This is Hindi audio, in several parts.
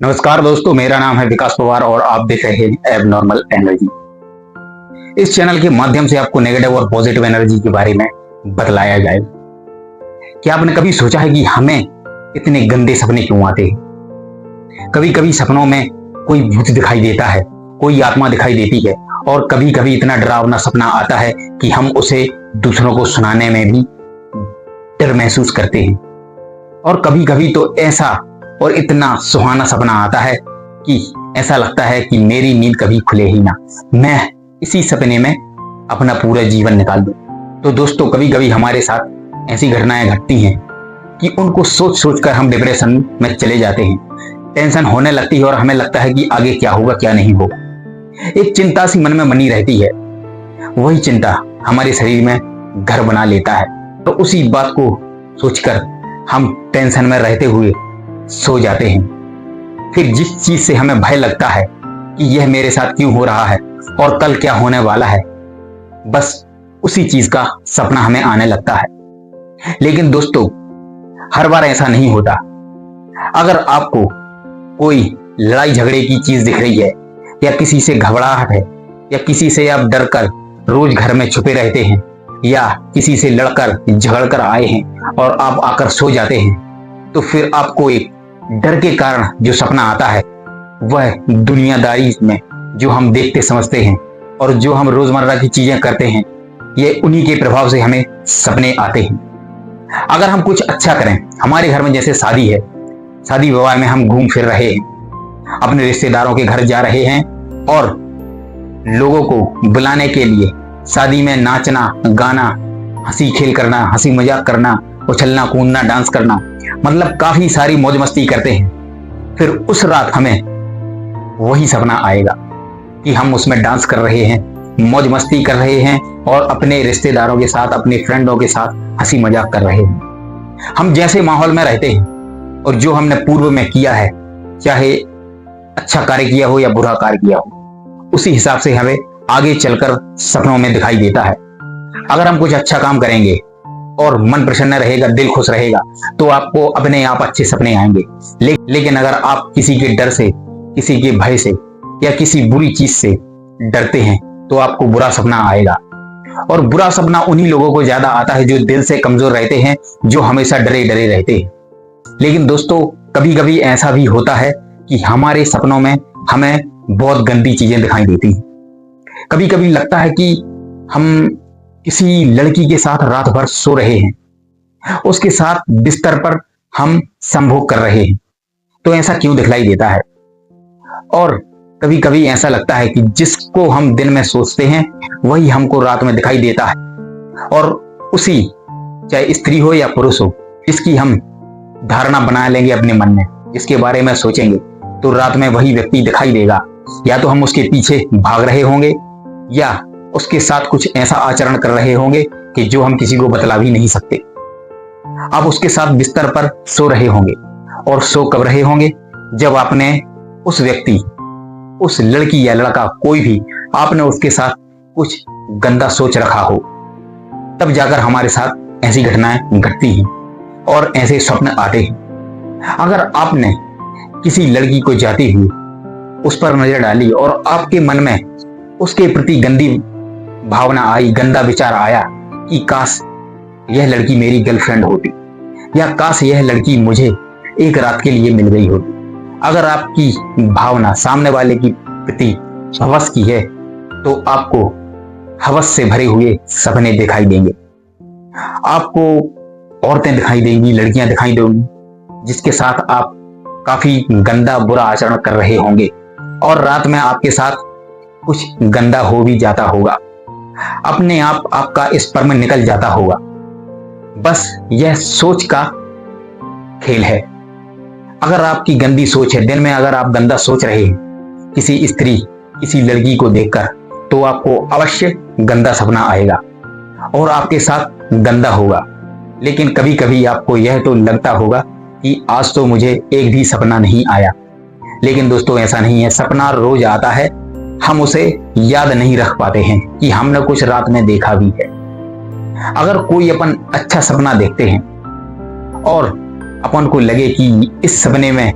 नमस्कार दोस्तों, मेरा नाम है विकास पवार और आप देख रहे हैं एबनॉर्मल एनर्जी। इस चैनल के माध्यम से आपको नेगेटिव और पॉजिटिव एनर्जी के बारे में बतलाया जाएगा। क्या आपने कभी सोचा है कि हमें इतने गंदे सपने क्यों आते हैं? कभी कभी सपनों में कोई भूत दिखाई देता है, कोई आत्मा दिखाई देती है और कभी कभी इतना डरावना सपना आता है कि हम उसे दूसरों को सुनाने में भी डर महसूस करते हैं। और कभी कभी तो ऐसा और इतना सुहाना सपना आता है कि ऐसा लगता है कि मेरी नींद कभी खुले ही ना, मैं इसी सपने में अपना पूरा जीवन निकाल दूं। तो दोस्तों, कभी कभी हमारे साथ ऐसी घटनाएं घटती हैं कि उनको सोच सोच कर हम डिप्रेशन में चले जाते हैं। टेंशन होने लगती है और हमें लगता है कि आगे क्या होगा क्या नहीं होगा। एक चिंता सी मन में बनी रहती है, वही चिंता हमारे शरीर में घर बना लेता है। तो उसी बात को सोचकर हम टेंशन में रहते हुए सो जाते हैं। फिर जिस चीज से हमें भय लगता है कि यह मेरे साथ क्यों हो रहा है और कल क्या होने वाला है, बस उसी चीज का सपना हमें आने लगता है। लेकिन दोस्तों, हर बार ऐसा नहीं होता। अगर आपको कोई लड़ाई झगड़े की चीज दिख रही है या किसी से घबराहट है या किसी से आप डर कर रोज घर में छुपे रहते हैं या किसी से लड़कर झगड़कर आए हैं और आप आकर सो जाते हैं, तो फिर आपको एक डर के कारण जो सपना आता है वह दुनियादारी में जो हम देखते समझते हैं और जो हम रोजमर्रा की चीजें करते हैं, ये उन्हीं के प्रभाव से हमें सपने आते हैं। अगर हम कुछ अच्छा करें, हमारे घर में जैसे शादी है, शादी विवाह में हम घूम फिर रहे हैं, अपने रिश्तेदारों के घर जा रहे हैं और लोगों को बुलाने के लिए शादी में नाचना गाना, हंसी खेल करना, हंसी मजाक करना, उछलना कूदना, डांस करना, मतलब काफी सारी मौज मस्ती करते हैं। फिर उस रात हमें वही सपना आएगा कि हम उसमें डांस कर रहे हैं, मौज मस्ती कर रहे हैं और अपने रिश्तेदारों के साथ, अपने फ्रेंडों के साथ हंसी मजाक कर रहे हैं। हम जैसे माहौल में रहते हैं और जो हमने पूर्व में किया है, चाहे अच्छा कार्य किया हो या बुरा कार्य किया हो, उसी हिसाब से हमें आगे चलकर सपनों में दिखाई देता है। अगर हम कुछ अच्छा काम करेंगे और मन प्रसन्न रहेगा, दिल खुश रहेगा, तो आपको अपने आप अच्छे सपने आएंगे। लेकिन अगर आप किसी के डर से, किसी के भय से या किसी बुरी चीज से डरते हैं तो आपको बुरा सपना आएगा। और बुरा सपना उन्हीं लोगों को ज्यादा आता है जो दिल से कमजोर रहते हैं, जो हमेशा डरे डरे रहते हैं। लेकिन दोस्तों, कभी कभी ऐसा भी होता है कि हमारे सपनों में हमें बहुत गंदी चीजें दिखाई देती हैं। कभी कभी लगता है कि हम किसी लड़की के साथ रात भर सो रहे हैं, उसके साथ बिस्तर पर हम संभोग कर रहे हैं, तो ऐसा क्यों दिखलाई देता है? और कभी कभी ऐसा लगता है कि जिसको हम दिन में सोचते हैं वही हमको रात में दिखाई देता है और उसी, चाहे स्त्री हो या पुरुष हो, इसकी हम धारणा बना लेंगे अपने मन में, जिसके बारे में सोचेंगे तो रात में वही व्यक्ति दिखाई देगा। या तो हम उसके पीछे भाग रहे होंगे या उसके साथ कुछ ऐसा आचरण कर रहे होंगे कि जो हम किसी को बतला भी नहीं सकते। आप उसके साथ बिस्तर पर सो रहे होंगे और सो कब रहे होंगे? जब आपने उस व्यक्ति, उस लड़की या लड़का, कोई भी, आपने उसके साथ कुछ गंदा सोच रखा हो, तब जाकर हमारे साथ ऐसी घटनाएं घटती हैं और ऐसे स्वप्न आते हैं। अगर आपने किसी लड़की को जाते हुए उस पर नजर डाली और आपके मन में उसके प्रति गंदी भावना आई, गंदा विचार आया कि काश यह लड़की मेरी गर्लफ्रेंड होती या काश यह लड़की मुझे एक रात के लिए मिल गई होती। अगर आपकी भावना सामने वाले की प्रति हवस की है तो आपको हवस से भरे हुए सपने दिखाई देंगे। आपको औरतें दिखाई देंगी, लड़कियां दिखाई देंगी जिसके साथ आप काफी गंदा बुरा आचरण कर रहे होंगे और रात में आपके साथ कुछ गंदा हो भी जाता होगा। अपने आप आपका स्पर्म निकल जाता होगा। बस यह सोच का खेल है। अगर आपकी गंदी सोच है, दिन में अगर आप गंदा सोच रहे हैं किसी स्त्री, किसी लड़की को देखकर, तो आपको अवश्य गंदा सपना आएगा और आपके साथ गंदा होगा। लेकिन कभी कभी आपको यह तो लगता होगा कि आज तो मुझे एक भी सपना नहीं आया। लेकिन दोस्तों, ऐसा नहीं है। सपना रोज आता है, हम उसे याद नहीं रख पाते हैं कि हमने कुछ रात में देखा भी है। अगर कोई अपन अच्छा सपना देखते हैं और अपन को लगे कि इस सपने में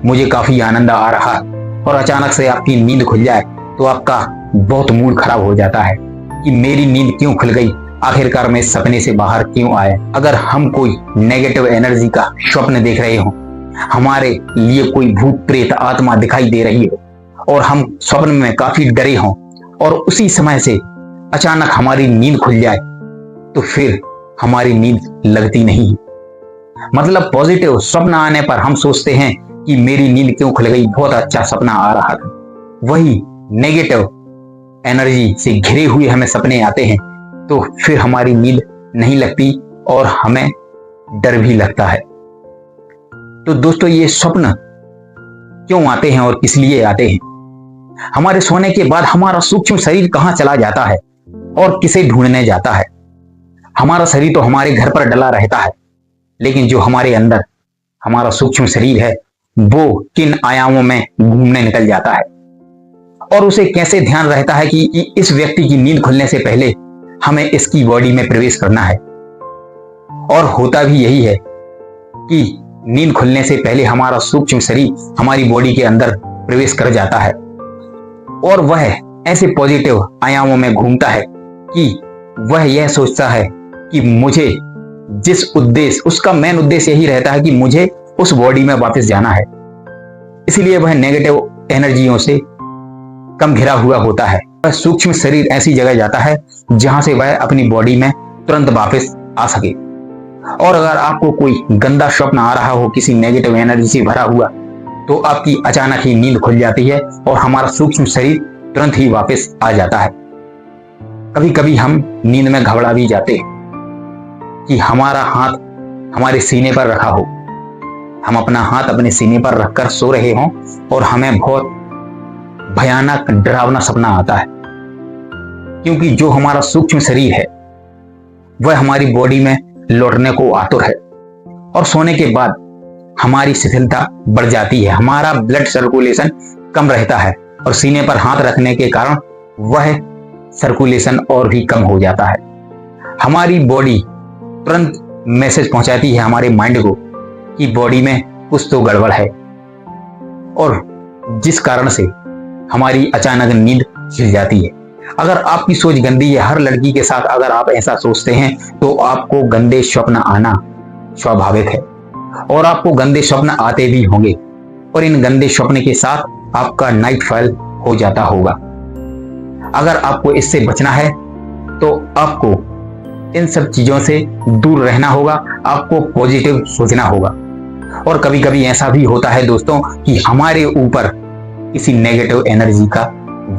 मुझे काफी आनंद आ रहा है और अचानक से आपकी नींद खुल जाए तो आपका बहुत मूड खराब हो जाता है कि मेरी नींद क्यों खुल गई, आखिरकार मैं सपने से बाहर क्यों आया। अगर हम कोई नेगेटिव एनर्जी का स्वप्न देख रहे हो, हमारे लिए कोई भूत प्रेत आत्मा दिखाई दे रही हो और हम स्वप्न में काफी डरे हों और उसी समय से अचानक हमारी नींद खुल जाए तो फिर हमारी नींद लगती नहीं। मतलब पॉजिटिव स्वप्न आने पर हम सोचते हैं कि मेरी नींद क्यों खुल गई, बहुत अच्छा सपना आ रहा था। वही नेगेटिव एनर्जी से घिरे हुए हमें सपने आते हैं तो फिर हमारी नींद नहीं लगती और हमें डर भी लगता है। तो दोस्तों, ये स्वप्न क्यों आते हैं और किस लिए आते हैं? हमारे सोने के बाद हमारा सूक्ष्म शरीर कहां चला जाता है और किसे ढूंढने जाता है? हमारा शरीर तो हमारे घर पर डला रहता है, लेकिन जो हमारे अंदर हमारा सूक्ष्म शरीर है वो किन आयामों में घूमने निकल जाता है और उसे कैसे ध्यान रहता है कि इस व्यक्ति की नींद खुलने से पहले हमें इसकी बॉडी में प्रवेश करना है। और होता भी यही है कि नींद खुलने से पहले हमारा सूक्ष्म शरीर हमारी बॉडी के अंदर प्रवेश कर जाता है और वह ऐसे पॉजिटिव आयामों में घूमता है कि वह यह सोचता है कि मुझे जिस उद्देश्य, उसका मेन उद्देश्य यही रहता है कि मुझे उस बॉडी में वापस जाना है। इसलिए वह नेगेटिव एनर्जियों से कम घिरा हुआ होता है। वह सूक्ष्म शरीर ऐसी जगह जाता है जहां से वह अपनी बॉडी में तुरंत वापस आ सके। और अगर आपको कोई गंदा स्वप्न आ रहा हो किसी नेगेटिव एनर्जी से भरा हुआ, तो आपकी अचानक ही नींद खुल जाती है और हमारा सूक्ष्म शरीर तुरंत ही वापस आ जाता है। कभी कभी हम नींद में घबरा भी जाते हैं कि हमारा हाथ हमारे सीने पर रखा हो, हम अपना हाथ अपने सीने पर रखकर सो रहे हों और हमें बहुत भयानक डरावना सपना आता है, क्योंकि जो हमारा सूक्ष्म शरीर है वह हमारी बॉडी में लौटने को आतुर है और सोने के बाद हमारी शिथिलता बढ़ जाती है, हमारा ब्लड सर्कुलेशन कम रहता है और सीने पर हाथ रखने के कारण वह सर्कुलेशन और भी कम हो जाता है। हमारी बॉडी तुरंत मैसेज पहुंचाती है हमारे माइंड को कि बॉडी में कुछ तो गड़बड़ है और जिस कारण से हमारी अचानक नींद हिल जाती है। अगर आपकी सोच गंदी है, हर लड़की के साथ अगर आप ऐसा सोचते हैं तो आपको गंदे स्वप्न आना स्वाभाविक है और आपको गंदे स्वप्न आते भी होंगे और इन गंदे स्वप्न के साथ आपका नाइटफॉल हो जाता होगा। अगर आपको इससे बचना है तो आपको इन सब चीजों से दूर रहना होगा, आपको पॉजिटिव सोचना होगा। और कभी कभी ऐसा भी होता है दोस्तों कि हमारे ऊपर किसी नेगेटिव एनर्जी का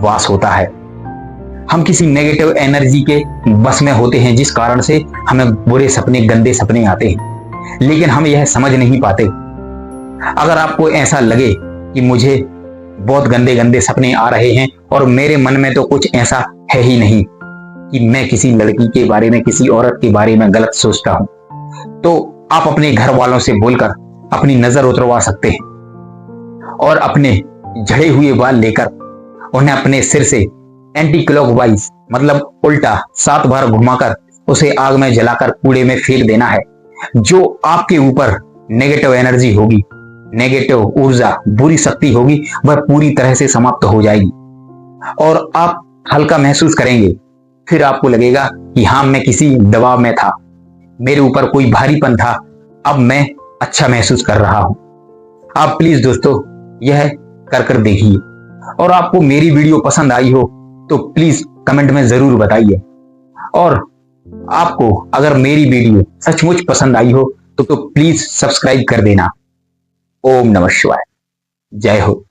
वास होता है, हम किसी नेगेटिव एनर्जी के बस में होते हैं जिस कारण से हमें बुरे सपने, गंदे सपने आते हैं, लेकिन हम यह समझ नहीं पाते। अगर आपको ऐसा लगे कि मुझे बहुत गंदे गंदे सपने आ रहे हैं और मेरे मन में तो कुछ ऐसा है ही नहीं कि मैं किसी लड़की के बारे में, किसी औरत के बारे में गलत सोचता हूं, तो आप अपने घर वालों से बोलकर अपनी नजर उतरवा सकते हैं और अपने झड़े हुए बाल लेकर उन्हें अपने सिर से एंटी क्लॉकवाइज मतलब उल्टा 7 बार घुमाकर उसे आग में जलाकर कूड़े में फेंक देना है। जो आपके ऊपर नेगेटिव एनर्जी होगी, नेगेटिव ऊर्जा, बुरी शक्ति होगी, वह पूरी तरह से समाप्त हो जाएगी और आप हल्का महसूस करेंगे। फिर आपको लगेगा कि हाँ, मैं किसी दबाव में था, मेरे ऊपर कोई भारीपन था, अब मैं अच्छा महसूस कर रहा हूं। आप प्लीज दोस्तों यह कर देखिए और आपको मेरी वीडियो पसंद आई हो तो प्लीज कमेंट में जरूर बताइए। और आपको अगर मेरी वीडियो सचमुच पसंद आई हो तो प्लीज सब्सक्राइब कर देना। ओम नमः शिवाय। जय हो।